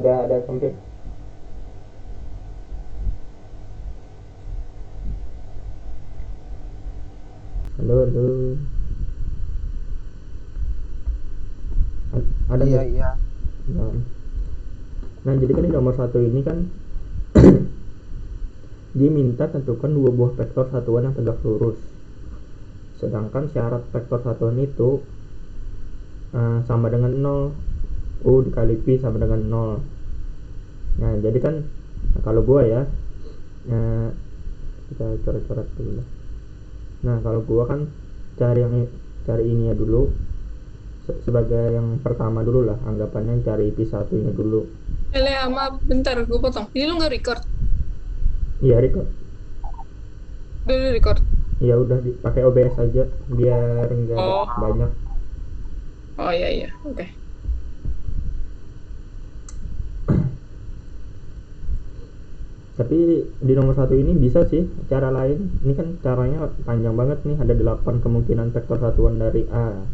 Udah ada sampai. Halo, halo. Ada Iya, nggak? iya. Nah, nah, jadi kan di nomor satu ini kan dia minta tentukan dua buah vektor satuan yang tegak lurus. Sedangkan syarat vektor satuan itu sama dengan 0. U dikali Pi sama dengan 0. Nah, jadi kan kalau gua ya, nah, kita coret-coret dulu lah. Nah, kalau gua kan cari ini ya dulu, sebagai yang pertama dulu lah, anggapannya cari Pi satunya dulu. Ama, bentar, gue potong. Ini lu nggak record? Iya, Riko. Udah record. Ya udah pakai OBS aja biar nggak Oh, banyak. oh iya iya, oke. Tapi di nomor satu ini bisa sih cara lain. Ini kan caranya panjang banget nih, ada 8 kemungkinan vektor satuan dari A.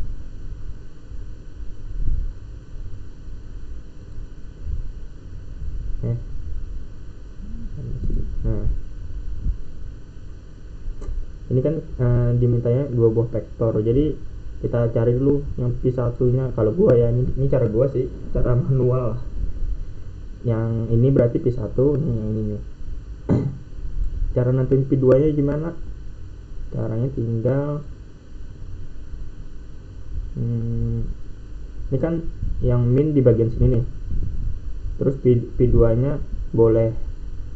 eh nah, ini kan dimintanya dua buah vektor, jadi kita cari dulu yang pi satunya. Kalau gua ya, ini cara gua sih, cara manual. Yang ini berarti pi satu, nih yang ini nih. Cara nentuin pi 2 nya gimana? Caranya tinggal ini kan yang min di bagian sini nih, terus pi 2 nya boleh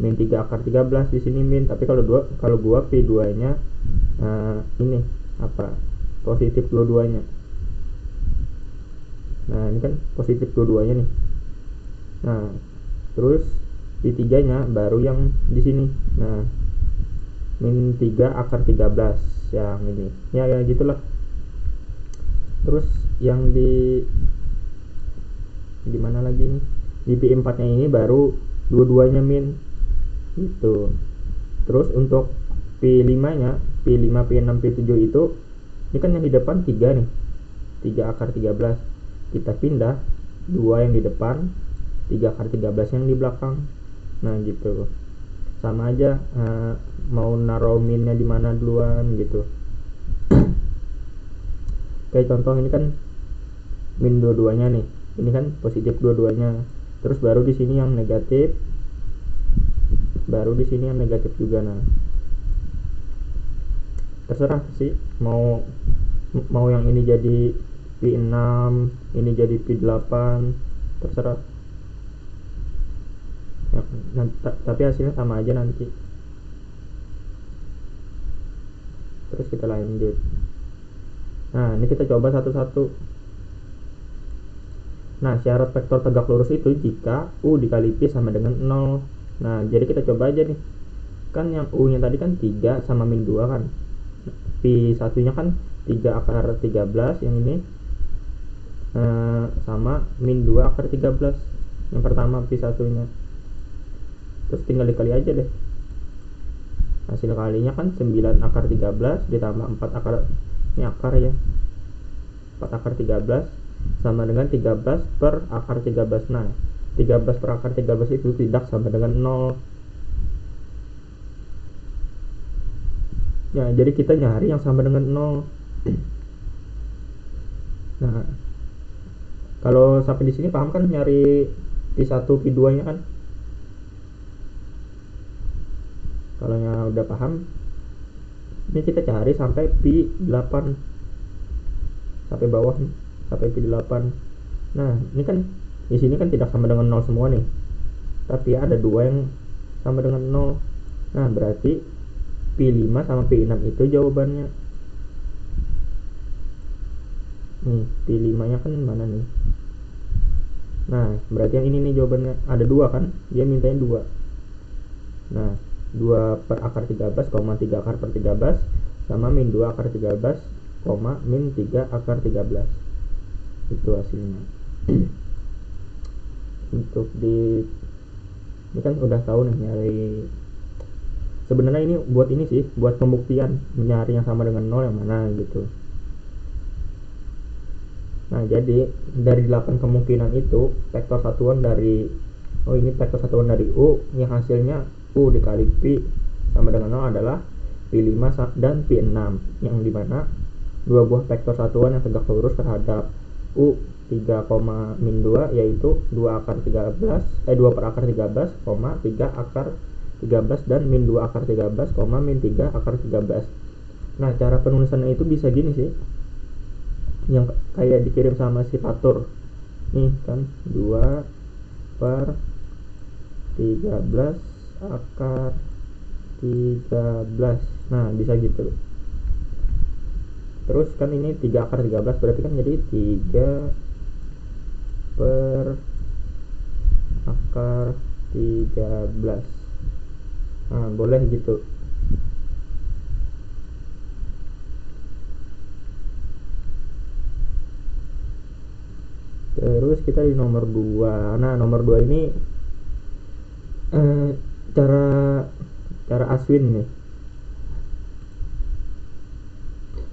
min 3 akar 13 di sini min, tapi kalau gua pi 2 nya ini apa, positif dua-duanya. Nah, ini kan positif dua-duanya nih. Nah, terus pi 3 nya baru yang di sini. Nah, min 3 akar 13 yang ini. Ya gitulah. Terus yang di mana lagi nih? Di pi 4 nya ini baru dua-duanya min. Gitu. Terus untuk pi 5 nya, pi 5, pi 6, pi 7 itu, ini kan yang di depan 3 nih. 3 akar 13. Kita pindah 2 yang di depan, 3 akar 13 yang di belakang. Nah, gitu. Sama aja, mau naruh minnya di mana duluan gitu. Kayak contoh ini kan min dua-duanya nih. Ini kan positif dua-duanya. Terus baru di sini yang negatif, baru di sini yang negatif juga. Nah, terserah sih mau mau yang ini jadi pi 6, ini jadi pi 8, terserah ya, tapi hasilnya sama aja nanti. Terus kita lanjut. Nah, ini kita coba satu-satu. Nah, syarat vektor tegak lurus itu jika U dikali Pi sama dengan 0. Nah, jadi kita coba aja nih. Kan yang U nya tadi kan 3 sama min 2 kan. Pi satunya kan 3 akar 13, yang ini sama min 2 akar 13. Yang pertama Pi satunya. Terus tinggal dikali aja deh. Hasil kalinya kan 9 akar 13 ditambah 4 akar, ini akar ya, 4 akar 13 sama dengan 13 per akar 13. Nah, 13 per akar 13 itu tidak sama dengan 0. Ya, jadi kita nyari yang sama dengan 0. Nah, kalau sampai di sini paham kan, nyari pi 1 pi 2 nya kan? Kalau yang udah paham, ini kita cari sampai pi 8, sampai bawah nih, sampai pi 8. Nah, ini kan di sini kan tidak sama dengan 0 semua nih, tapi ada dua yang sama dengan 0. Nah, berarti pi 5 sama pi 6 itu jawabannya. Nih, pi 5 nya kan mana nih? Nah, berarti yang ini nih jawabannya. Ada dua kan, dia mintanya 2. Nah, 2 per akar 13, 3 akar per 13 sama min 2 akar 13, min 3 akar 13. Itu hasilnya. Untuk ini kan udah tahu nih nyari. Sebenarnya ini buat ini sih, buat pembuktian nyari yang sama dengan 0 yang mana gitu. Nah, jadi dari 8 kemungkinan itu vektor satuan dari oh ini vektor satuan dari U yang hasilnya U dikali Pi sama dengan 0 adalah Pi5 dan Pi6, yang dimana dua buah vektor satuan yang tegak lurus terhadap U 3, min 2 yaitu 2 akar 13 2 per akar 13, 3 akar 13 dan min 2 akar 13, min 3 akar 13. Nah, cara penulisannya itu bisa gini sih, yang kayak dikirim sama si Fatur nih kan, 2 per 13 akar 13. Nah, bisa gitu. Terus kan ini 3 akar 13 berarti kan jadi 3 per akar 13. Nah, boleh gitu. Terus kita di nomor 2. Nah, nomor 2 ini cara Aswin nih.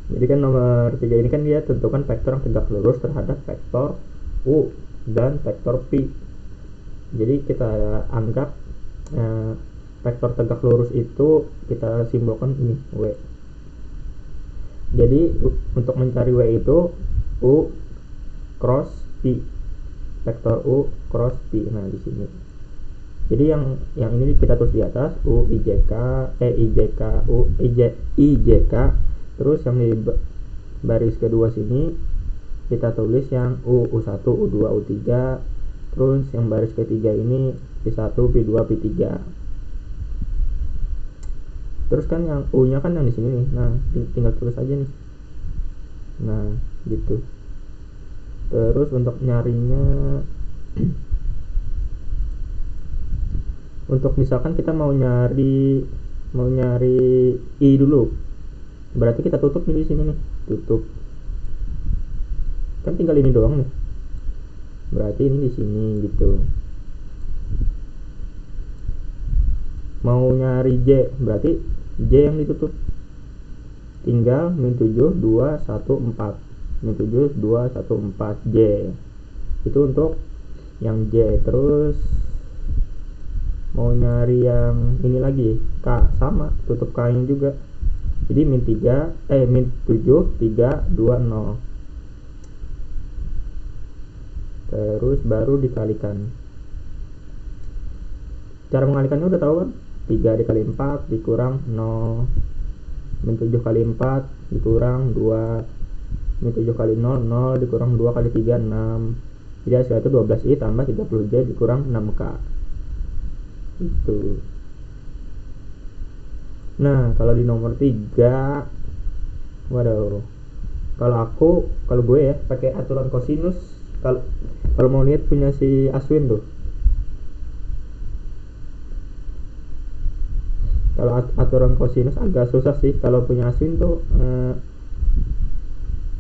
Jadi kan nomor 3 ini kan dia tentukan vektor yang tegak lurus terhadap vektor U dan vektor Pi. Jadi kita anggap vektor tegak lurus itu kita simbolkan ini W. Jadi untuk mencari W itu U cross Pi, vektor U cross Pi. Nah, di sini. Jadi yang ini kita tulis di atas U IJK IJK U IJK. Terus yang di baris kedua sini kita tulis yang U1, U2, U3. Terus yang baris ketiga ini P1, P2, P3. Terus kan yang U-nya kan yang di sini nih. Nah, tinggal tulis aja nih. Nah, gitu. Terus untuk nyarinya untuk misalkan kita mau nyari I dulu, berarti kita tutup nih di sini nih, tutup. Kan tinggal ini doang nih. Berarti ini di sini gitu. Mau nyari J, berarti J yang ditutup. Tinggal min 7 2 1 4. Min 7 2 1 4 J. Itu untuk yang J. Terus mau nyari yang ini lagi K, sama, tutup K nya juga. Jadi min 7 3 2 0. Terus baru dikalikan. Cara mengalikannya udah tahu kan? 3 dikali 4 dikurang 0. Min 7 kali 4 dikurang 2. Min 7 kali 0 0 dikurang 2 kali 3 6. Jadi hasilnya itu 12I tambah 30J dikurang 6K. Itu. Nah, kalau di nomor 3, waduh. Kalau gue ya pakai aturan kosinus. Kalau mau lihat punya si Aswin tuh. Kalau aturan kosinus agak susah sih. Kalau punya Aswin tuh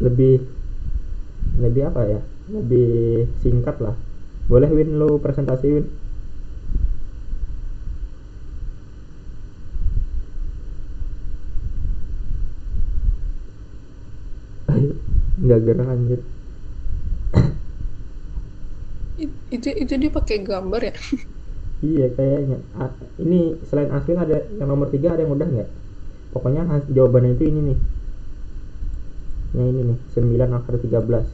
lebih apa ya? Lebih singkat lah. Boleh Win lo presentasi Win? Nggak gerak anjir. Itu dia pakai gambar ya? Iya kayaknya. Ini selain Aswin ada yang nomor 3, ada yang udah nggak? Pokoknya jawabannya itu ini nih. Yang ini nih, 9 akar 13.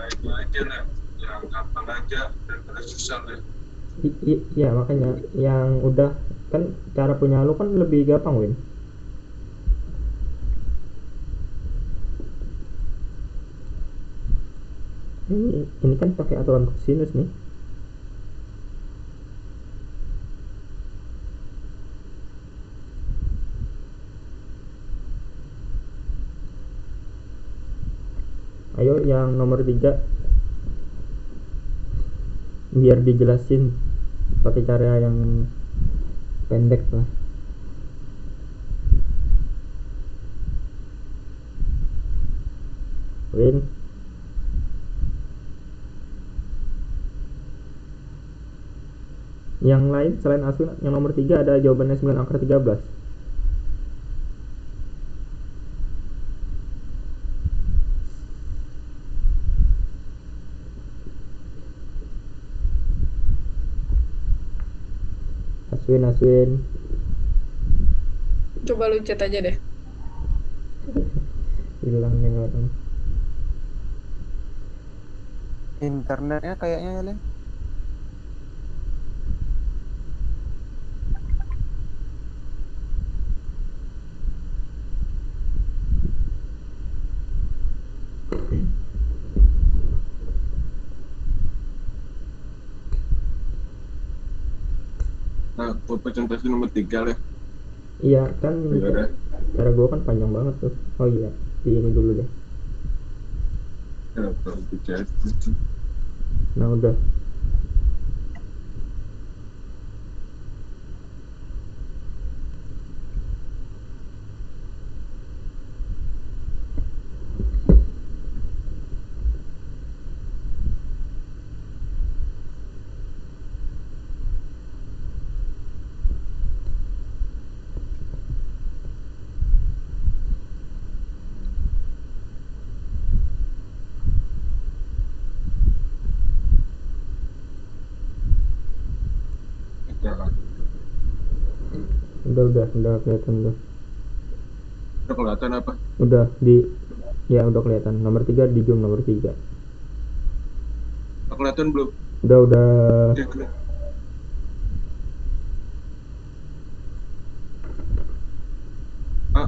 Itu aja lah, yang gampang aja daripada susah lah. Iya makanya yang udah kan cara punya lu kan lebih gampang Win. Ini kan pakai aturan kosinus nih. Ayo yang nomor 3 biar dijelasin pakai cara yang pendek lah. Win. Yang lain selain Aswin, yang nomor 3 ada jawabannya 9 akar 13. Aswin. Coba lu chat aja deh. Hilang nih orang. Internetnya kayaknya Len. Nah, buat presentasi nomor 3 lah. Iya kan, Iya deh. cara gue kan panjang banget tuh. Oh iya, di ini dulu deh. Ya, kalau dicek. Nah udah. Ya, Udah kelihatan tuh. udah kelihatan apa? Udah di, ya udah kelihatan. Nomor 3 di zoom nomor 3. Udah kelihatan belum? Udah. Ya, kelihatan.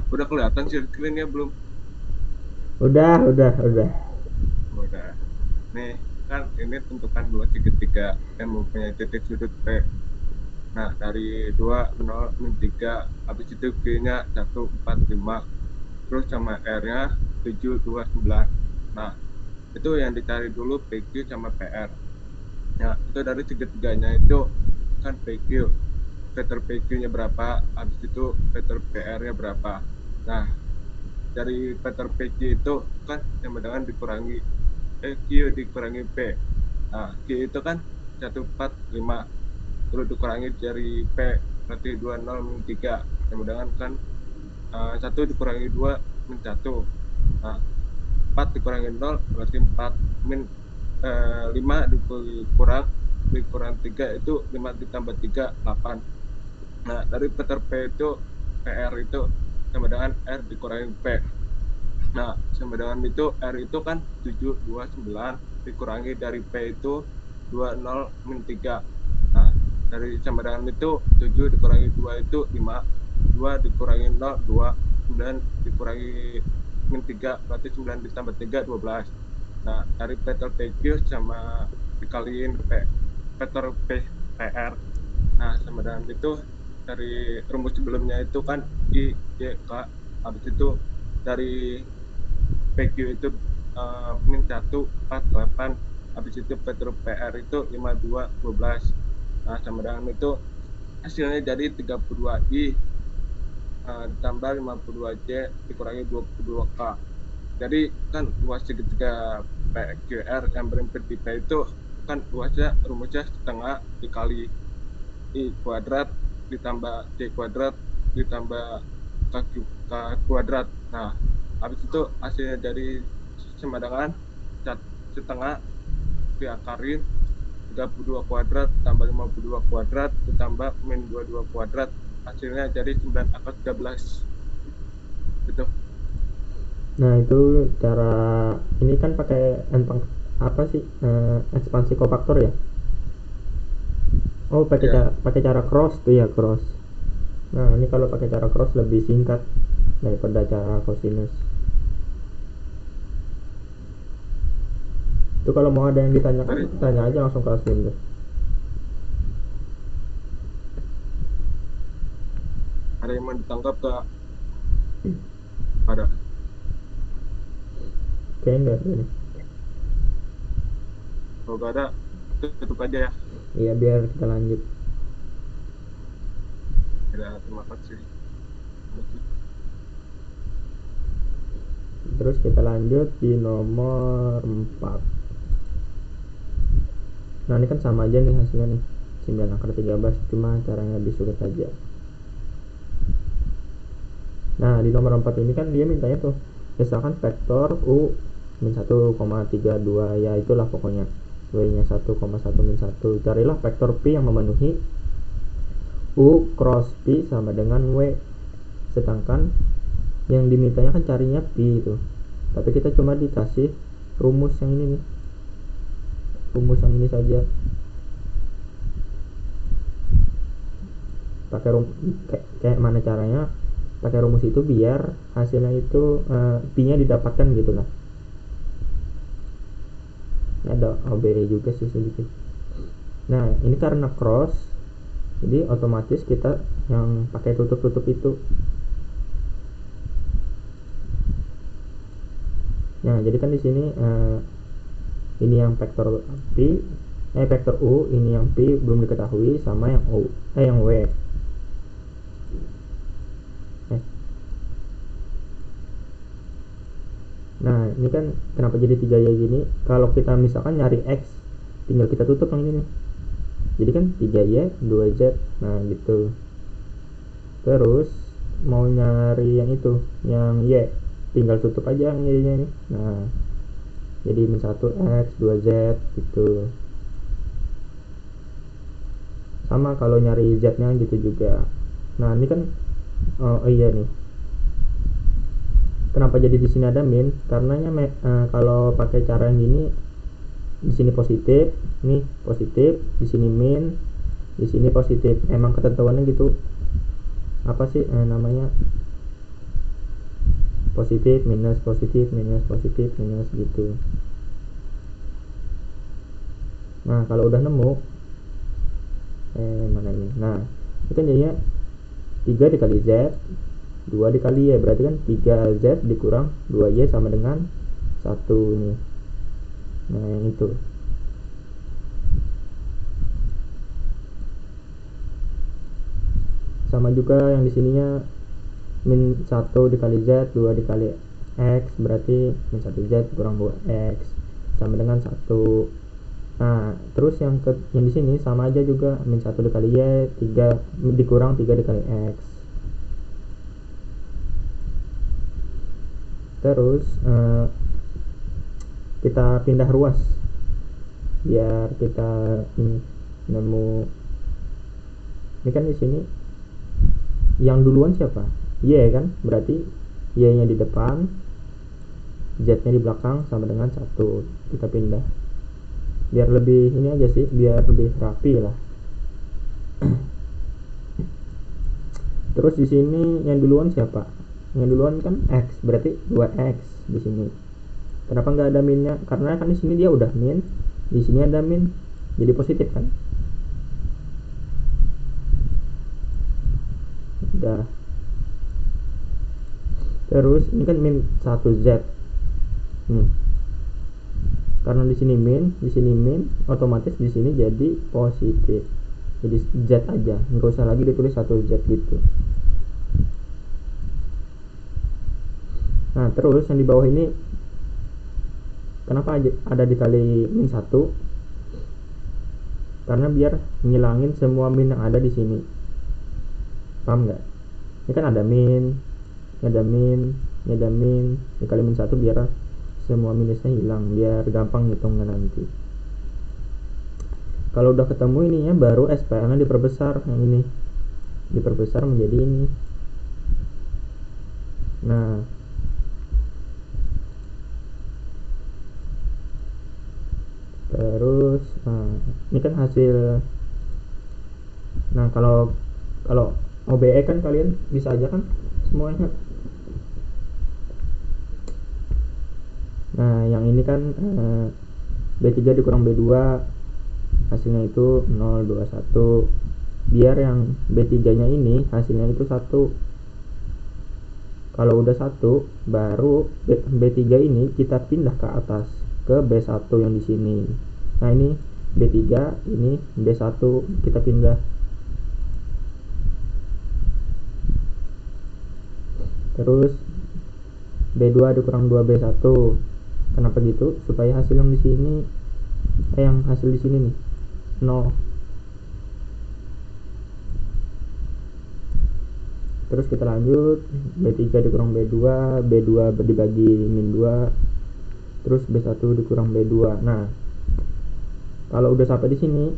Udah kelihatan share screen-nya belum? Udah. Udah. Nih, kan ini tentukan dua segitiga yang mempunyai titik sudut P. Nah, dari 2, 0, min 3, habis itu G-nya 1, 4, 5, terus sama R-nya 7, 2, 9. Nah, itu yang dicari dulu PQ sama PR. Nah, itu dari segitiganya itu kan PQ. Vektor PQ-nya berapa, habis itu vektor PR-nya berapa. Nah, dari vektor PQ itu kan sama dengan dikurangi Q dikurangi P. Nah, Q itu kan 145, terus dikurangi dari P berarti 20 min 3, sama dengan kan 1 dikurangi 2 min 1. Nah, 4 dikurangi 0 berarti 4 min 5 dikurang 3 itu 5 ditambah 3 8. Nah, dari vektor P itu PR itu sama dengan R dikurangi P. Nah, sama dengan itu R itu kan 729 dikurangi dari P itu 20 min 3. Nah, dari sama dengan itu 7 dikurangi 2 itu 5, 2 dikurangi 0 2, 9 dikurangi min 3 berarti 9 ditambah 3 12. Nah, dari vektor PQ sama dikaliin vektor PR. Nah, sama dengan itu dari rumus sebelumnya itu kan I, Y, K, habis itu dari PQ itu min 1, 4, 8, habis itu vektor PR itu 5, 2, 12. Nah, sama dengan itu hasilnya jadi 32I ditambah 52J dikurangi 22K. Jadi kan luas segitiga PQR yang berimpit di P itu kan luasnya rumusnya setengah dikali I kuadrat ditambah C kuadrat ditambah K kuadrat. Nah, habis itu hasilnya dari sama dengan setengah diakarin 32 kuadrat tambah 52 kuadrat ditambah min 22 kuadrat, hasilnya jadi 9 akar 13 gitu. Nah itu cara ini kan pakai apa sih, ekspansi kofaktor ya. Oh pakai Ya. cara cross tuh ya, cross. Nah ini kalau pakai cara cross lebih singkat daripada cara cosinus. Itu kalau mau ada yang ditanyakan, tanya aja langsung ke Aswin tuh. Ada yang mau ditangkap gak? Ada. Kayaknya enggak sih ini. Kalau gak ada, tutup aja ya. Iya biar kita lanjut. Ya, terima kasih. Terus kita lanjut di nomor 4. Nah ini kan sama aja nih hasilnya nih, 9 akar 13, cuma caranya lebih sulit aja. Nah di nomor 4 ini kan dia mintanya tuh misalkan vektor U min 1,32, ya itulah pokoknya W nya 1,1 min 1. Carilah vektor P yang memenuhi U cross P sama dengan W, sedangkan yang dimintanya kan carinya P itu, tapi kita cuma dikasih rumus yang ini nih, rumus yang ini saja. Pakai kayak mana caranya pakai rumus itu biar hasilnya itu P nya didapatkan gitu lah. Ini ada OBE juga sih sedikit. Nah ini karena cross, jadi otomatis kita yang pakai tutup-tutup itu. Nah jadi kan di sini ini yang vektor P, vektor U, ini yang P belum diketahui, sama yang U, yang W. Nah ini kan kenapa jadi 3Y gini, kalau kita misalkan nyari X tinggal kita tutup yang ini nih, jadi kan 3Y 2Z, nah gitu. Terus mau nyari yang itu, yang Y, tinggal tutup aja yang Y nya ini, nah jadi min 1X 2Z gitu. Sama kalau nyari Z nya gitu juga. Nah ini kan iya nih, kenapa jadi di sini ada min, karenanya kalau pakai cara yang gini, di sini positif, nih positif, di sini min, di sini positif. Emang ketentuannya gitu, apa sih namanya, positif minus positif minus positif minus gitu. Nah kalau udah nemu mana ini, nah itu kan jadinya 3 dikali Z 2 dikali Y, berarti kan 3Z dikurang 2Y sama dengan 1 ini. Nah yang itu. Sama juga yang di sininya min 1 dikali Z 2 dikali X, berarti min 1Z kurang 2X sama dengan 1. Nah terus yang di sini sama aja juga, min 1 dikali Y 3 dikurang 3 dikali X. Terus kita pindah ruas biar kita nemu. Ini kan di sini yang duluan siapa? Y kan, berarti Y nya di depan, Z nya di belakang sama dengan 1. Kita pindah biar lebih ini aja sih, biar lebih rapi lah. Terus di sini yang duluan siapa? Yang duluan kan X, berarti 2X di sini. Kenapa nggak ada minnya? Karena kan di sini dia udah min, di sini ada min, jadi positif kan. Udah. Terus ini kan min 1Z nih, karena di sini min, otomatis di sini jadi positif, jadi Z aja, nggak usah lagi ditulis 1Z gitu. Nah terus yang di bawah ini kenapa ada dikali min 1? Karena biar ngilangin semua min yang ada di sini, paham nggak? Ini kan ada min, dikali min 1 biar semua minusnya hilang, biar gampang ngitungnya nanti. Kalau udah ketemu ininya, baru SPL nya diperbesar, yang ini diperbesar menjadi ini. Nah terus ini kan hasil. Nah kalau OBE kan kalian bisa aja kan semuanya. Nah yang ini kan B3 dikurang B2 hasilnya itu 0,21, biar yang B3 nya ini hasilnya itu 1. Kalau udah 1 baru B3 ini kita pindah ke atas ke B1 yang di sini. Nah ini B3, ini B1, kita pindah. Terus B2 dikurang 2B1. Kenapa gitu? Supaya hasil yang di sini yang hasil di sini nih 0. Terus kita lanjut, B3 dikurang B2, B2 dibagi min 2, terus B1 dikurang B2. Nah kalau udah sampai di sini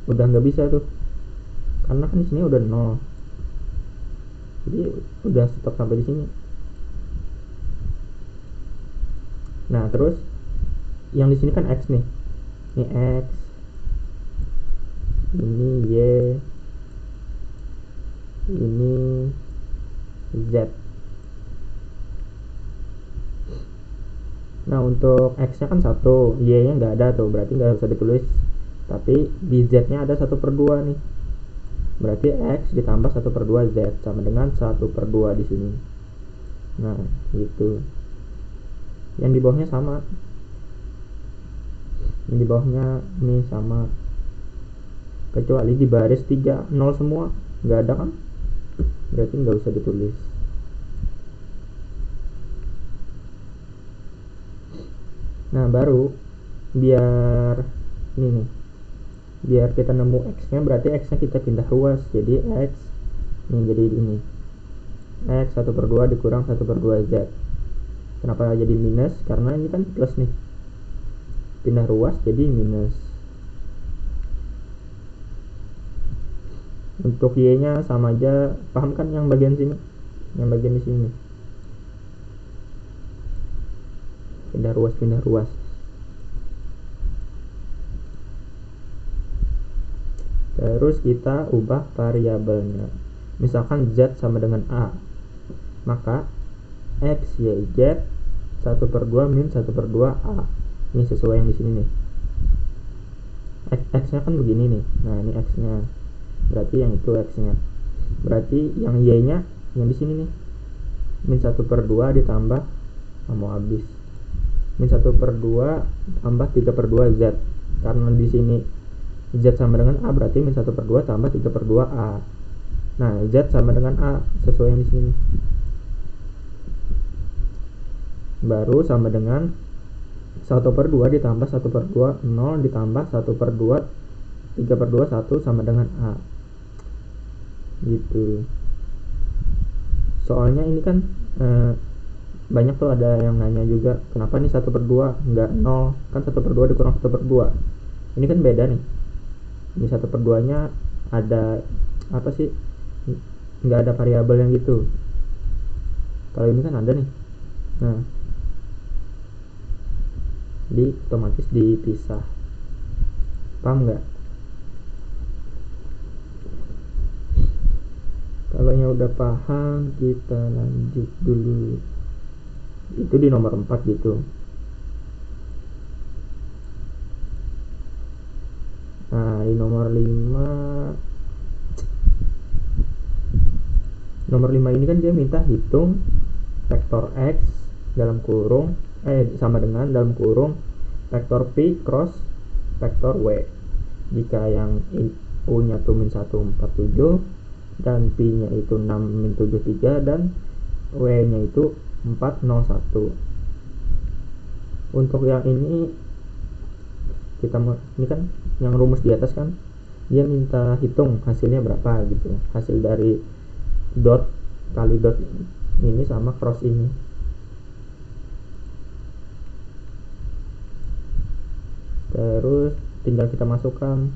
udah nggak bisa tuh, karena kan di sini udah 0, jadi udah stop sampai di sini. Nah terus yang di sini kan x nih, ini x, ini y, ini z. Nah untuk x nya kan 1, y nya nggak ada tuh, berarti nggak usah ditulis, tapi di z nya ada 1/2 nih, berarti x ditambah 1/2 z sama dengan 1/2 di sini. Nah gitu. Yang di bawahnya sama, yang di bawahnya ini sama, kecuali di baris 3 0 semua, nggak ada kan, berarti nggak usah ditulis. Nah baru biar ini nih, biar kita nemu x nya, berarti x nya kita pindah ruas, jadi x nih, jadi ini x 1/2 dikurang 1/2 z. Kenapa jadi minus? Karena ini kan plus nih, pindah ruas jadi minus. Untuk y nya sama aja, paham kan yang bagian sini, yang bagian di sini, pindah ruas. Terus kita ubah variabelnya, misalkan z sama dengan a, maka x, y, z 1/2 min 1/2 a. Ini sesuai yang di sini nih. X nya kan begini nih, nah ini x nya, berarti yang itu x nya, berarti yang y nya yang di sini nih, min 1/2 ditambah, mau habis, min 1/2 tambah 3/2 z, karena di sini z sama dengan a, berarti min 1/2 tambah 3/2 a. Nah z sama dengan a sesuai yang di sini, baru sama dengan 1/2 ditambah 1/2 0 ditambah 1/2 3/2 1 sama dengan a gitu. Soalnya ini kan banyak tuh ada yang nanya juga, kenapa nih 1/2 enggak 0, kan 1/2 dikurang 1/2, ini kan beda nih, ini 1/2 nya ada apa sih, nggak ada variabel yang gitu, kalau ini kan ada nih. Nah jadi otomatis dipisah, paham nggak? Kalau yang udah paham kita lanjut dulu, itu di nomor 4 gitu. Nah di nomor 5 ini kan dia minta hitung vektor x dalam kurung sama dengan dalam kurung vektor p cross vektor w, jika yang u nya tuh min 147 dan p nya itu 6 min 73 dan w nya itu 401. Untuk yang ini kita ini kan yang rumus di atas kan dia minta hitung hasilnya berapa gitu, hasil dari dot kali dot ini sama cross ini. Terus tinggal kita masukkan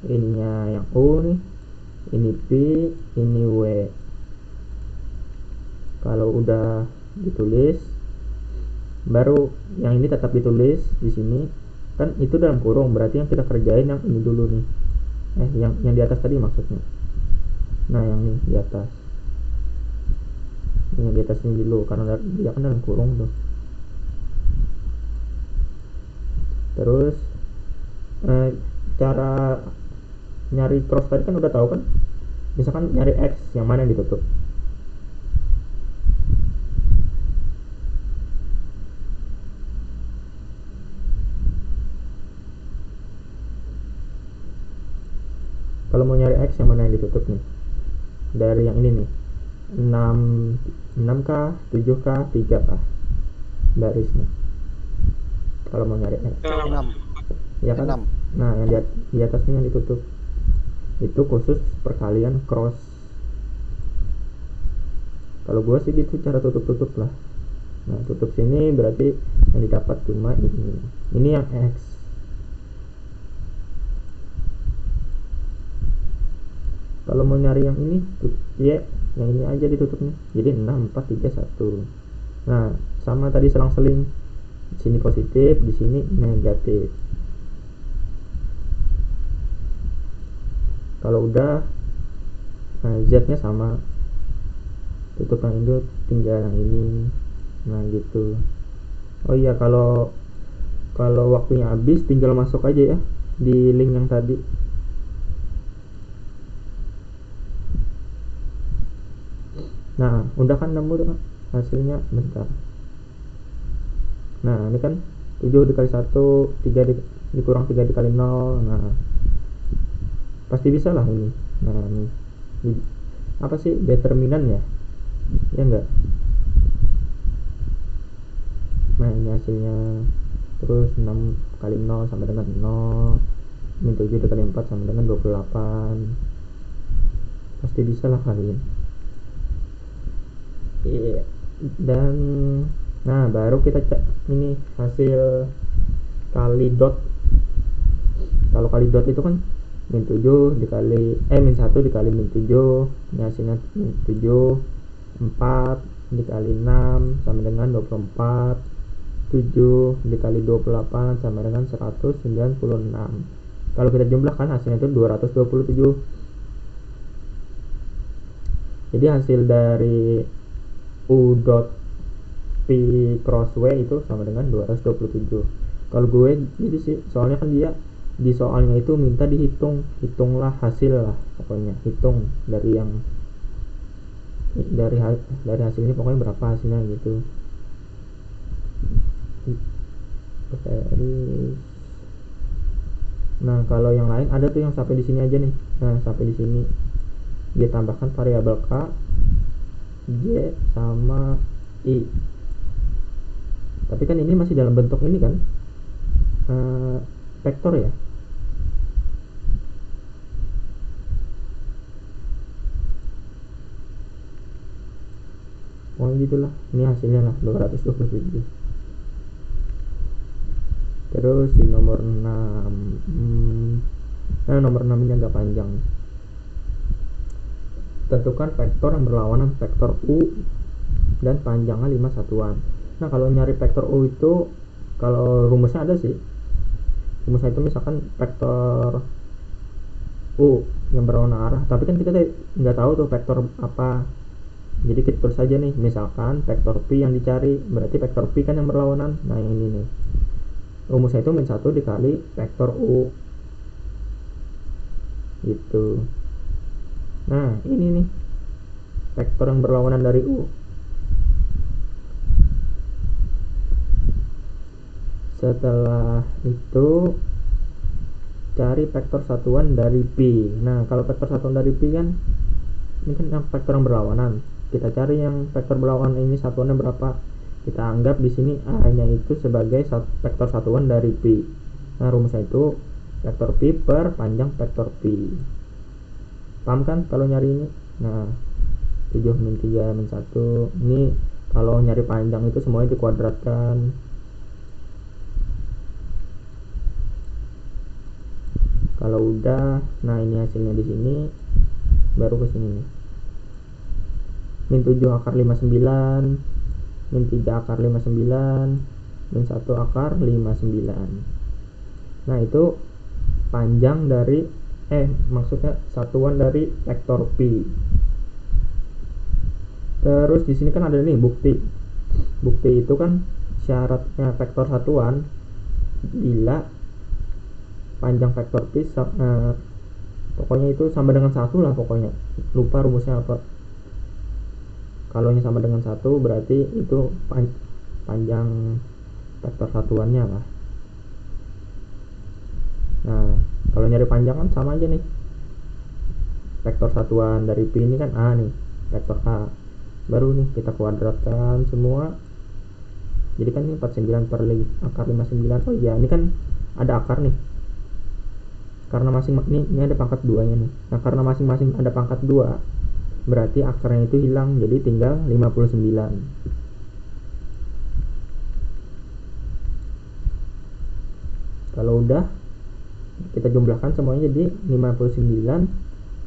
ininya, yang u nih, ini p, ini w. Kalau udah ditulis, baru yang ini tetap ditulis di sini kan, itu dalam kurung, berarti yang kita kerjain yang ini dulu nih, yang di atas tadi maksudnya. Nah yang ini di atas, yang di atas ini dulu, karena dia kan dalam kurung tuh. Terus cara nyari cross tadi kan udah tahu kan, misalkan nyari x yang mana yang ditutup, kalau mau nyari x yang mana yang ditutup nih, dari yang ini nih, 6k, 7k, 3k barisnya, kalau mau nyari x 6. ya kan. 6. Nah yang di atasnya yang ditutup itu khusus perkalian cross. Kalau gua sih gitu cara tutup lah. Nah tutup sini berarti yang didapat cuma ini yang x. Kalau mau nyari yang ini Y, yang ini aja ditutupnya, jadi 6 4 3 1. Nah sama tadi selang-seling, di sini positif, di sini negatif. Kalau udah, nah Z nya sama, tutup yang ini, tinggal yang ini. Nah gitu. Oh iya, kalau waktunya habis tinggal masuk aja ya di link yang tadi. Nah udah kan nemu tuh hasilnya, bentar. Nah ini kan 7 dikali 1, 3 dikurang 3 dikali 0. Nah pasti bisa lah ini. Nah ini apa sih, determinan ya, ya enggak. Nah ini hasilnya. Terus 6 kali 0 sama dengan 0, min 7 dikali 4 sama dengan 28. Pasti bisa lah kalian. Iya. Dan nah baru kita cek ini hasil kali dot. Kalau kali dot itu kan min 7 dikali min 1 dikali min 7, ini hasilnya min 7. 4 dikali 6 sama dengan 24. 7 dikali 28 sama dengan 196. Kalau kita jumlahkan hasilnya itu 227. Jadi hasil dari U dot P cross W itu sama dengan 227. Kalau gue gitu sih, soalnya kan dia di soalnya itu minta hitunglah hasil lah, pokoknya hitung dari yang dari hasil ini pokoknya berapa hasilnya gitu. Nah kalau yang lain ada tuh yang sampai di sini aja nih. Nah sampai di sini dia tambahkan variabel K, Y sama I. Tapi kan ini masih dalam bentuk ini kan, vektor ya. Oh gitulah, ini hasilnya lah 227. Terus di nomor 6, nomor 6 ini agak panjang. Tentukan vektor yang berlawanan vektor U dan panjangnya 5 satuan. Nah kalau nyari vektor U itu, kalau rumusnya ada sih. Rumusnya itu misalkan vektor U yang berlawanan arah, tapi kan kita nggak tahu tuh vektor apa. Jadi kita tulis saja nih, misalkan vektor P yang dicari, berarti vektor P kan yang berlawanan. Nah yang ini nih, rumusnya itu min 1 dikali vektor U gitu. Nah ini nih vektor yang berlawanan dari U. Setelah itu cari vektor satuan dari P. Nah kalau vektor satuan dari P kan ini kan yang vektor yang berlawanan, kita cari yang vektor berlawanan ini satuannya berapa. Kita anggap di sini A-nya itu sebagai vektor satuan dari P. Nah rumusnya itu vektor P per panjang vektor P. Paham kan kalau nyari ini? Nah 7 min 3 min 1, ini kalau nyari panjang itu semuanya dikuadratkan. Kalau udah, nah ini hasilnya di sini, baru ke sini nih. Min 7 akar 59, min 3 akar 59, min 1 akar 59. Nah itu panjang dari maksudnya satuan dari vektor P. Terus di sini kan ada nih bukti. Bukti itu kan syaratnya vektor satuan bila panjang vektor P pokoknya itu sama dengan 1 lah, pokoknya lupa rumusnya apa. Kalau ini sama dengan 1 berarti itu panjang vektor satuannya lah. Nah kalau nyari panjang kan sama aja nih, vektor satuan dari P ini kan A nih, vektor A, baru nih kita kuadratkan semua. Jadi kan ini 49 per akar 59. Oh iya, ini kan ada akar nih, karena ini ada pangkat 2 nya nih. Nah karena masing-masing ada pangkat 2, berarti akarnya itu hilang, jadi tinggal 59. Kalau udah kita jumlahkan semuanya jadi 59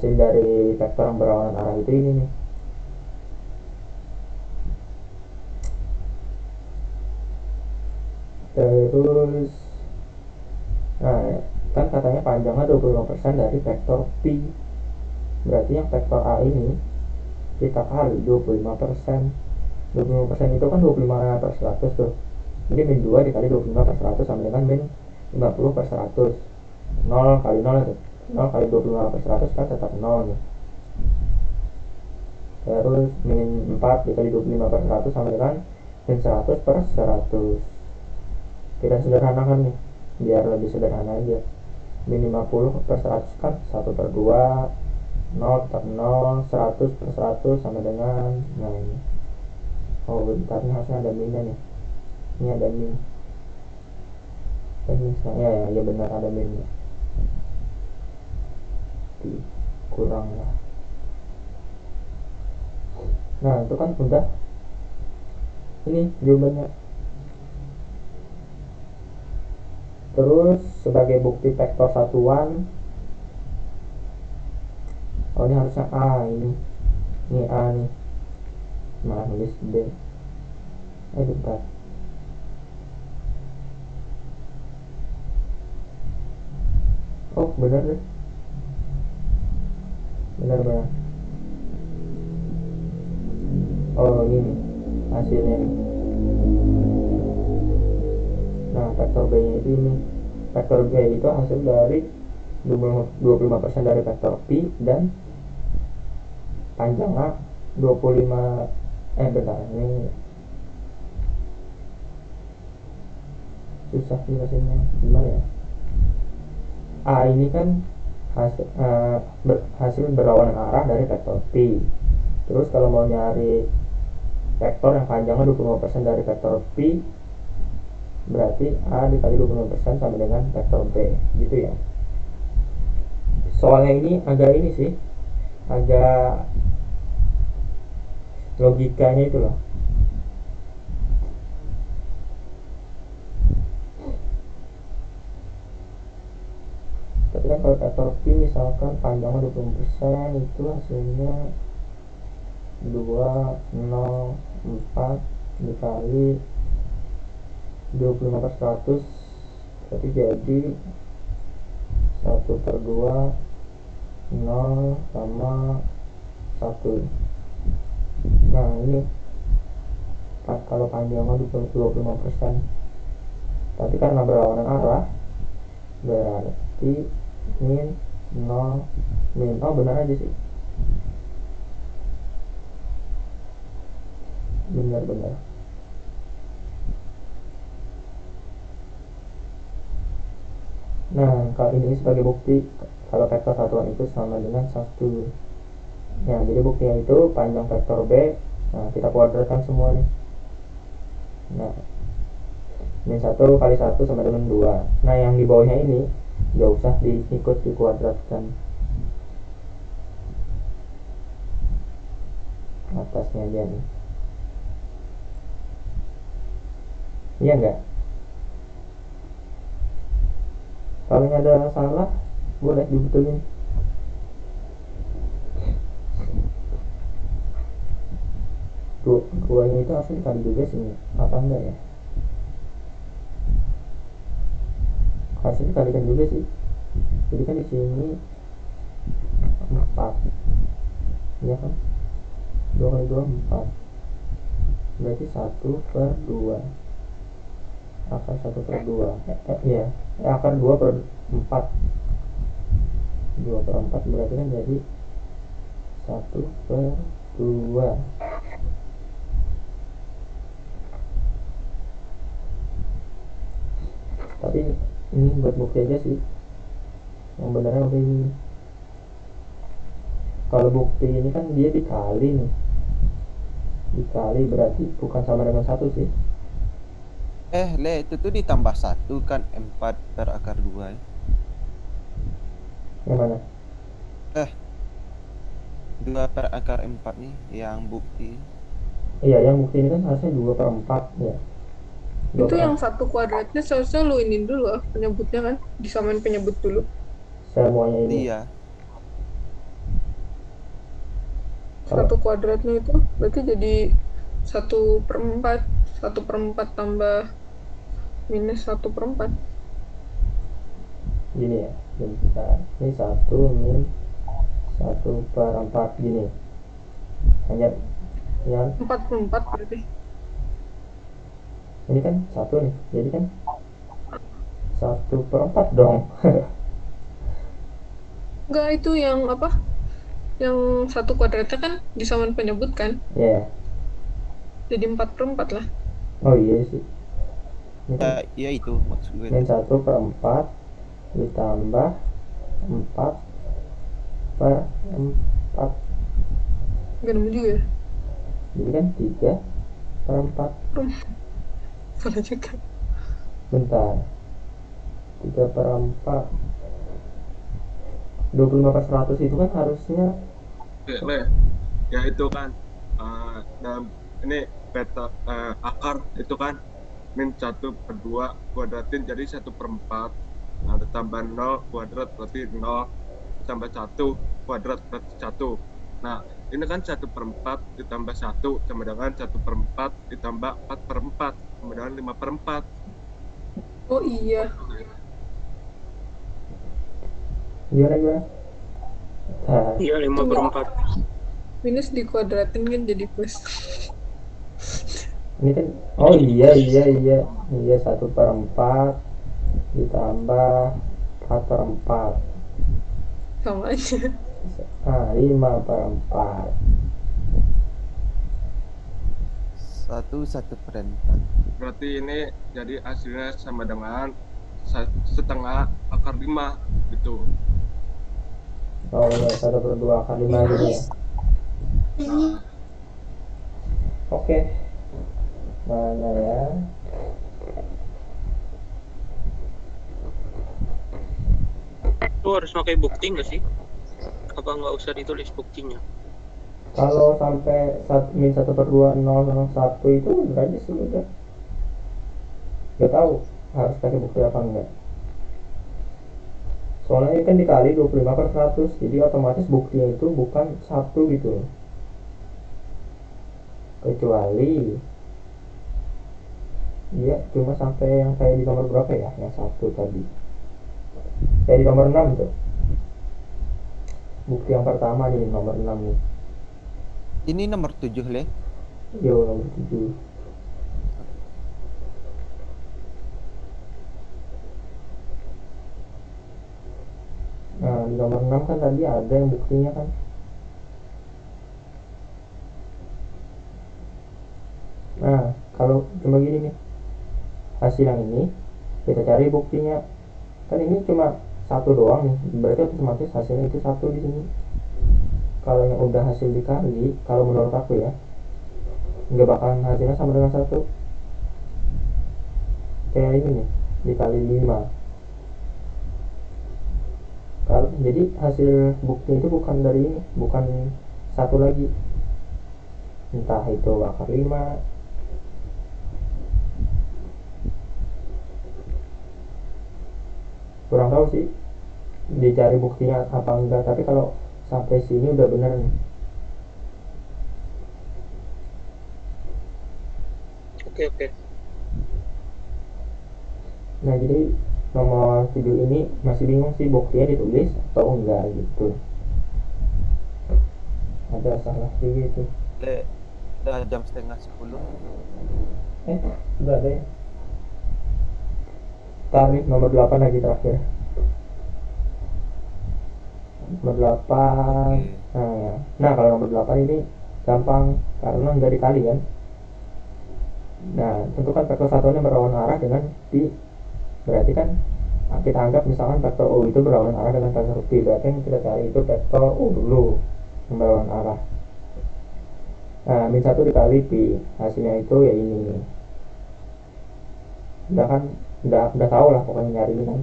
hasil dari vektor yang berlawanan arah itu ini nih. Terus nah kan katanya panjangnya 25% dari vektor pi, berarti yang vektor A ini kita kali 25%. 25% itu kan 25/100 tuh, jadi min 2 dikali 25/100 sama dengan min 50/100. 0 kali 0 itu 0 kali 25/100 kan tetap 0 nih. Terus min 4 dikali 25/100 sama dengan min 100/100. Kita sederhanakan nih biar lebih sederhana aja. Min 50/100 kan 1/2, 0 tetap 0, 100/100 sama dengan, nah ini, oh bentar nih harusnya ada minnya nih, ini ada min, ini ya benar ada minnya, kurang lah. Nah itu kan udah, ini jawabannya. Terus sebagai bukti vektor satuan, oh ini harusnya A, ini A nih, malah nulis B. Bentar, oh bener deh, bener. Oh ini nih hasilnya nih. Nah vektor B nya itu ini, vektor B itu hasil dari 25% dari vektor pi dan panjangnya 25, bentar ini susah sih hasilnya gimana ya. A ini kan hasil berlawanan arah dari vektor pi. Terus kalau mau nyari vektor yang panjangnya 25% dari vektor pi, berarti A dikali 25% sama dengan vektor B, gitu ya. Soalnya ini agak ini sih, agak logikanya itu loh. Tapi kan kalau vektor P misalkan panjangnya 20%, itu hasilnya 204 dikali 25/100, berarti jadi 1/2, 0 sama 1. Nah ini kalau panjangnya 25%, tapi karena berlawanan arah berarti min 0 min, oh benar aja sih, benar. Nah kalau ini sebagai bukti kalau vektor satuan itu sama dengan 1. Nah jadi buktinya itu panjang vektor B, nah kita kuadratkan semua nih. Nah min 1 kali 1 sama dengan 2. Nah yang di bawahnya ini gak usah diikut dikuadratkan, atasnya aja nih, iya enggak? Kalau ada salah boleh dibetulin. Duanya itu harusnya dikali juga sini, apa enggak ya? Harusnya dikalikan juga sih. Jadi kan di sini 4, ya kan? 2 kali 2 4, berarti 1/2, akar 1/2, ya akar 2/4, 2/4 berarti kan jadi 1/2. Tapi ini buat bukti aja sih, yang benernya udah ini. Kalau bukti ini kan dia dikali nih, dikali berarti bukan sama dengan 1 sih. Itu tuh ditambah 1 kan, 4/2 ya. Yang mana? 2/4 nih yang bukti. Iya yang bukti ini kan harusnya 2/4 ya. Itu yang satu kuadratnya seharusnya lu ini dulu penyebutnya kan, disamain penyebut dulu. Semuanya ini. Iya. Satu kuadratnya itu berarti jadi 1/4. 1/4 tambah minus 1/4. Gini ya, bentar, ini 1 min 1/4 gini hanya yang 4/4 berarti. ini kan 1 nih, jadi kan 1/4 dong. Enggak, itu yang apa? Yang satu kuadratnya kan disamain penyebut kan? Ya yeah. Jadi 4/4 lah. Oh iya sih, ini kan Ya itu maksud gue min itu. 1/4 ditambah 4/4, Gak nemu juga ya? jadi kan 3/4. Salah juga. Bentar, 3/4 25/100 itu kan harusnya Oke, Le, ya itu kan dalam ini akar itu kan min 1/2 kuadratin jadi 1/4. Nah, ditambah 0 kuadrat berarti 0, ditambah 1 kuadrat berarti 1. Nah, ini kan 1/4 ditambah 1 sama dengan 1/4 ditambah 4/4 sama dengan 5/4. Oh iya. gimana. Nah, Iya, 5/4. Minus dikuadratin kan jadi plus. ini kan oh iya 1/4 ditambah 4/4. Sama aja. 5/4. 1/4. Berarti ini jadi hasilnya sama dengan setengah akar 5 gitu. Oh iya, 1/2 kali 5 gitu ya. Oke, mana ya? Lu harus pakai bukti nggak sih? Apa nggak usah ditulis buktinya? Kalau sampai min 1/2 0 sama 1 itu udah aja sih udah. Gak tahu harus pakai bukti apa enggak. Soalnya ini kan dikali 25/100, jadi otomatis buktinya itu bukan 1 gitu. Kecuali dia cuma sampai yang kayak di nomor berapa ya, yang 1 tadi, kayak di nomor 6 tuh, bukti yang pertama nih, nomor 6 nih. Ini nomor 7 Le. Yo, nomor 7. Nah, di nomor 6 kan tadi ada yang buktinya kan. Nah, kalau cuma gini nih, hasil yang ini kita cari buktinya. Kan ini cuma 1 doang nih, berarti otomatis hasilnya itu 1 di sini. Kalau yang udah hasil dikali, kalau menurut aku ya, nggak bakalan hasilnya sama dengan 1. Kayak ini nih, dikali 5. Jadi hasil bukti itu bukan dari ini, bukan 1 lagi, entah itu akar 5. Kurang tahu sih dicari buktinya apa enggak, tapi kalau sampai sini udah bener nih. Oke. Nah, jadi nomor 7 ini masih bingung sih buktinya ditulis atau enggak gitu. Ada salah juga itu. Le, udah jam 9:30. Udah ada ya. Nih nomor 8 lagi terakhir. Nomor 8. Oke. Nah, kalau nomor 8 ini gampang karena nggak dikali kan. Nah, tentukan vektor satuannya berlawanan arah dengan P. Berarti kan kita anggap misalkan vektor U itu berlawanan arah dengan vektor P. Berarti yang kita cari itu vektor U dulu yang berlawanan arah. Nah, min 1 dikali P, hasilnya itu ya ini. Udah kan, udah tahu lah pokoknya nyari ini kan.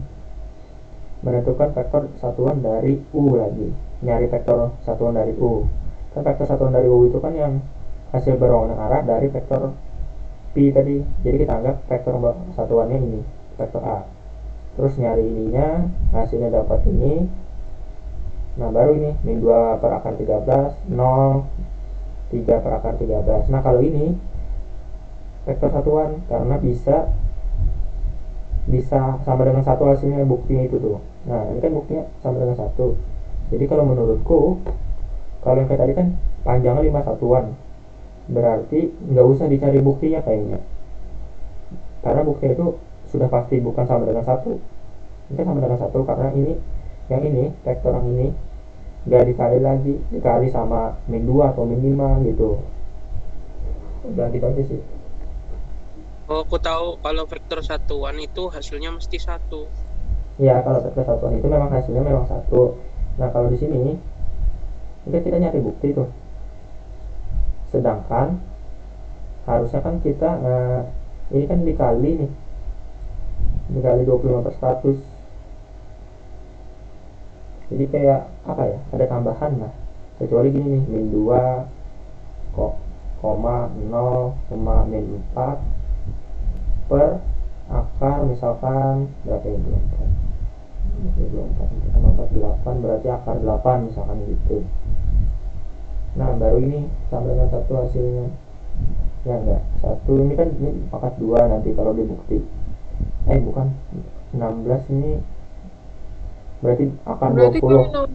Menentukan vektor satuan dari U lagi. Nyari vektor satuan dari U. Kan vektor satuan dari U itu kan yang hasil berlawanan arah dari vektor P tadi. Jadi kita anggap vektor satuannya ini, vektor A. Terus nyari ininya, hasilnya dapat ini. Nah, baru ini min 2 per akar 13, 0, 3 per akar 13. Nah kalau ini vektor satuan karena bisa sama dengan 1 hasilnya, buktinya itu tuh. Nah ini kan buktinya sama dengan 1. Jadi kalau menurutku, kalau yang kayak tadi kan panjangnya 5 satuan, berarti nggak usah dicari buktinya kayaknya, karena buktinya itu sudah pasti bukan sama dengan 1. Ini kan sama dengan 1 karena yang ini vektor yang ini nggak dikali lagi, dikali sama min 2 atau min 5 gitu. Udah gitu aja sih. Oh, aku tahu kalau vektor satuan itu hasilnya mesti 1. Ya kalau vektor satuan itu memang hasilnya memang 1. Nah kalau di sini kita tidak nyari bukti tuh, sedangkan harusnya kan kita ini kan dikali 25 per 100, jadi kayak apa ya, ada tambahan lah, kecuali gini nih, min 2 koma 0 koma min 4 per akar misalkan berapa ya, 48 berarti akar 8 misalkan gitu. Nah baru ini sama dengan 1 hasilnya, ya enggak, 1 ini kan ini pangkat 2 nanti kalau dibukti, bukan 16 ini berarti akar Berarti 20. kalau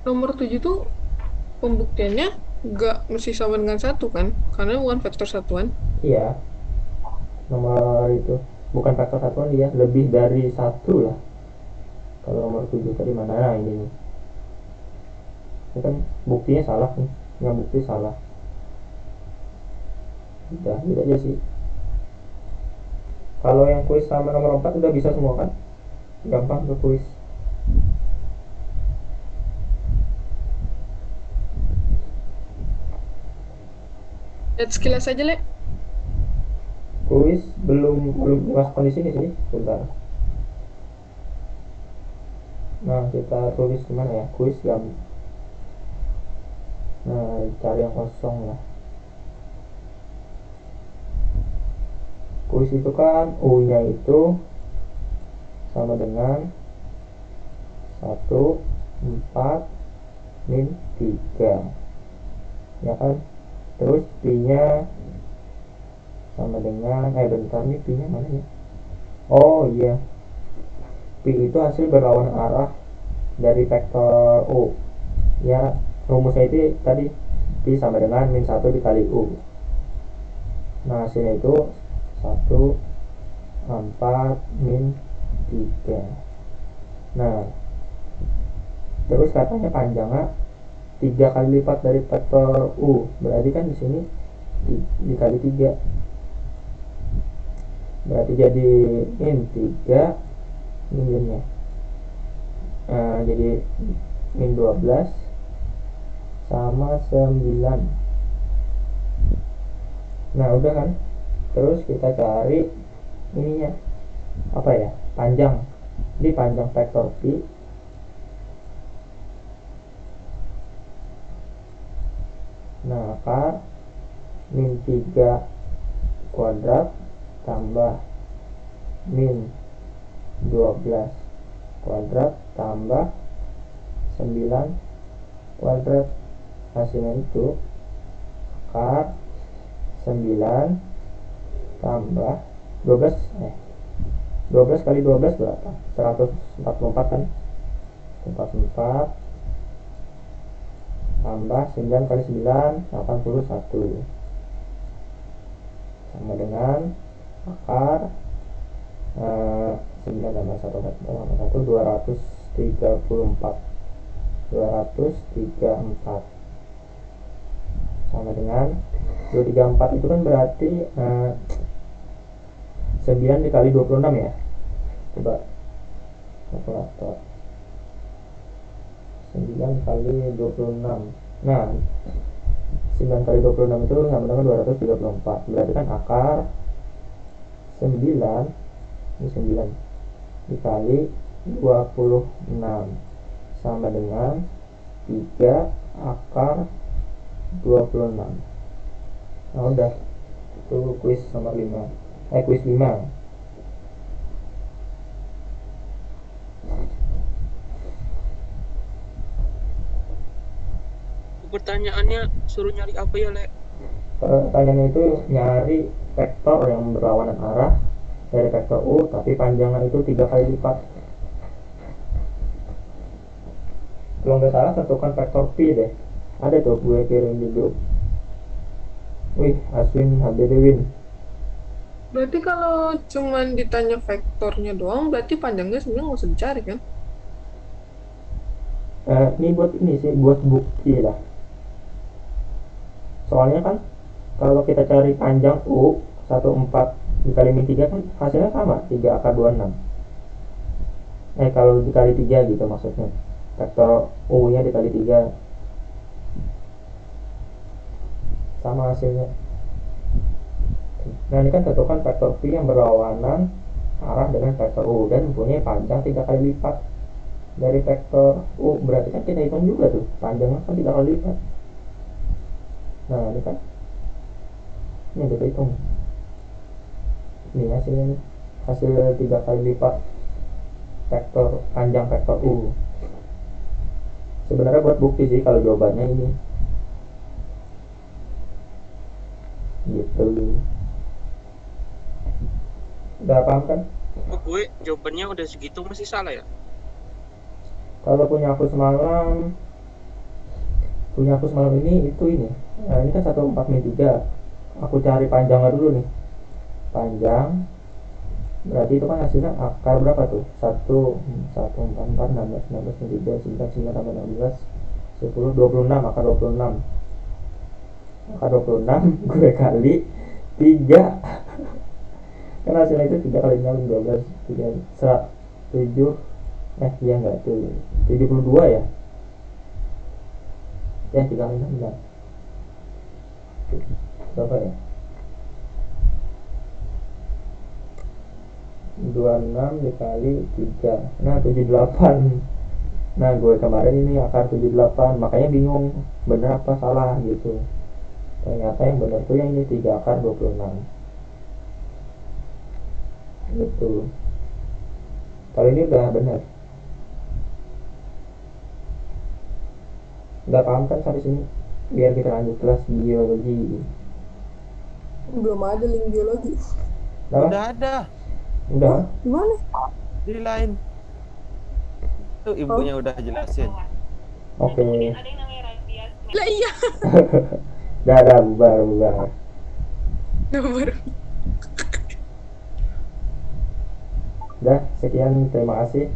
nomor 7 tuh pembuktiannya nggak mesti sama dengan 1 kan? Karena bukan vektor satuan. Iya, nomor itu bukan vektor satuan, dia lebih dari 1 lah. Kalau nomor 7 tadi mana? Nah ini nih, ini kan buktinya salah nih, yang bukti salah. Udah gitu aja sih. Kalau yang kuis sama nomor 4 udah bisa semua kan, gampang ke kuis. Lihat sekilas aja, Le. Kuis belum masuk di sini sih, sebentar. Nah kita tulis kemana ya, kuis nah cari yang kosong lah. Kuis itu kan U nya itu sama dengan 1 4 min 3 ya kan, terus pi nya sama dengan bentar nih, pi nya mana ya, oh iya, pi itu hasil berlawanan arah dari vektor U ya. Rumusnya itu tadi pi sama dengan min 1 dikali U. Nah hasilnya itu 1 4 min 3. Nah terus katanya panjangnya 3 kali lipat dari vektor U, berarti kan di sini dikali 3, berarti jadi min 3 minnya jadi min 12 sama 9. Nah udah kan, terus kita cari ininya apa ya, panjang. Jadi panjang vektor pi nah akar min 3 kuadrat tambah min 12 kuadrat tambah 9 kuadrat, hasilnya itu akar 9 tambah 12 kali 12 berapa, 144 kan, 144 tambah 9 kali 9 81 sama dengan akar 9 tambah 1 234 sama dengan 234. Itu kan berarti 9 dikali 26 ya, coba kalkulator, 9 kali 26. Nah 9 kali 26 itu sama dengan 234, berarti kan akar 9 ini 9 dikali 26 sama dengan 3 akar 26. Nah udah, itu kuis nomor 5, kuis 5. pertanyaannya suruh nyari apa ya, Le? Pertanyaannya itu nyari vektor yang berlawanan arah dari vektor U tapi panjangnya itu 3 kali lipat. Kalau nggak salah tentukan vektor P deh. Ada tuh gue kirim di grup. Wih, Aswin HBD Win. Berarti kalau cuman ditanya vektornya doang, berarti panjangnya sebenarnya nggak usah dicari kan? Ini buat ini sih, buat bukti lah. Soalnya kan kalau kita cari panjang U 14 dikali min 3 kan hasilnya sama, 3 akar 26. Kalau dikali 3 gitu maksudnya. Vektor U nya dikali 3 sama hasilnya. Nah ini kan tentukan vektor P yang berlawanan arah dengan vektor U dan mempunyai panjang 3 kali lipat dari vektor U. Berarti kan kita hitung juga tuh panjangnya kan 3 kali lipat. Nah ini kan ini kita hitung, ini hasilnya nih, hasil 3 kali lipat vektor panjang vektor U. Sebenarnya buat bukti sih kalau jawabannya ini gitu. Udah paham kan? Oh, gue jawabannya udah segitu masih salah ya? Kalau punya aku semalam ini itu ini. Nah, ini kan 14 min 3. Aku cari panjangnya dulu nih. Panjang berarti itu kan hasilnya akar berapa tuh? 1 1 4 4 16 16 min 3 9 9 tambah 16 10 26 akar 26. Akar 26 gue kali 3. Kan hasilnya itu 3 kali 6 12 3 7 iya enggak tuh 72 ya. Ya 3 kali 6 enggak. Berapa ya? 26 dikali 3. Nah 78. Nah gue kemarin ini akar 78, makanya bingung bener apa salah gitu. Ternyata yang benar tuh yang ini 3 akar 26 gitu. Kalau ini udah benar. Udah paham kan sampai sini? Biar kita lanjut kelas biologi. Belum ada link biologi. Udah ada Udah. Gimana? di line. Tuh ibunya udah jelasin. Oke. Lah iya. Dadah, bubar. Nomor. Udah, sekian, terima kasih.